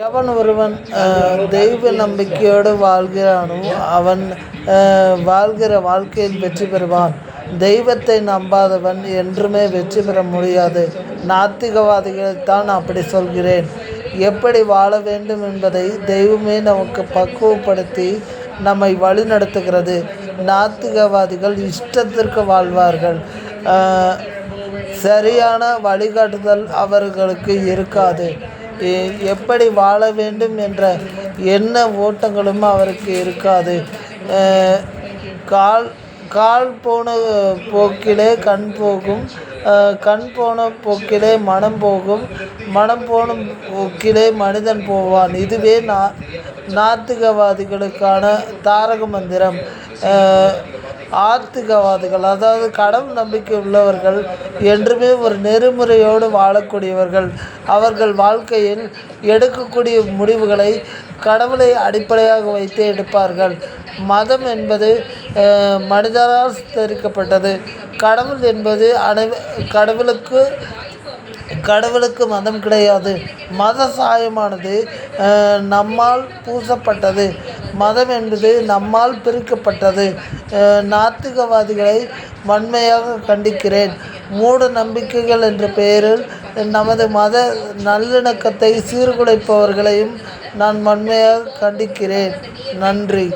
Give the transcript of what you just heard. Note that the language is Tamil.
எவன் ஒருவன் தெய்வ நம்பிக்கையோடு வாழ்கிறானோ அவன் வாழ்கிற வாழ்க்கையில் வெற்றி பெறுவான். தெய்வத்தை நம்பாதவன் என்றுமே வெற்றி பெற முடியாது. நாத்திகவாதிகளைத்தான் அப்படி சொல்கிறேன். எப்படி வாழ வேண்டும் என்பதை தெய்வமே நமக்கு பக்குவப்படுத்தி நம்மை வழிநடத்துகிறது. நாத்திகவாதிகள் இஷ்டத்திற்கு வாழ்வார்கள். சரியான வழிகாட்டுதல் அவர்களுக்கு இருக்காது. எப்படி வாழ வேண்டும் என்ற எண்ண ஓட்டங்களும் அவருக்கு இருக்காது. கால் போன போக்கிலே கண் போகும், கண் போன போக்கிலே மனம் போகும், மனம் போன போக்கிலே மனிதன் போவான். இதுவே நாத்திகவாதிகளுக்கான தாரக மந்திரம். ஆத்திகவாதிகள், அதாவது கடவுள் நம்பிக்கை உள்ளவர்கள், என்றுமே ஒரு நெறிமுறையோடு வாழக்கூடியவர்கள். அவர்கள் வாழ்க்கையில் எடுக்கக்கூடிய முடிவுகளை கடவுளை அடிப்படையாக வைத்து எடுப்பார்கள். மதம் என்பது மனிதரால் சித்தரிக்கப்பட்டது. கடவுள் என்பது கடவுளுக்கு மதம் கிடையாது. மத சாயமானது நம்மால் பூசப்பட்டது. மதம் என்பது நம்மால் பிரிக்கப்பட்டது. நாத்திகவாதிகளை வன்மையாக கண்டிக்கிறேன். மூட நம்பிக்கைகள் என்ற பெயரில் நமது மத நல்லிணக்கத்தை சீர்குலைப்பவர்களையும் நான் வன்மையாக கண்டிக்கிறேன். நன்றி.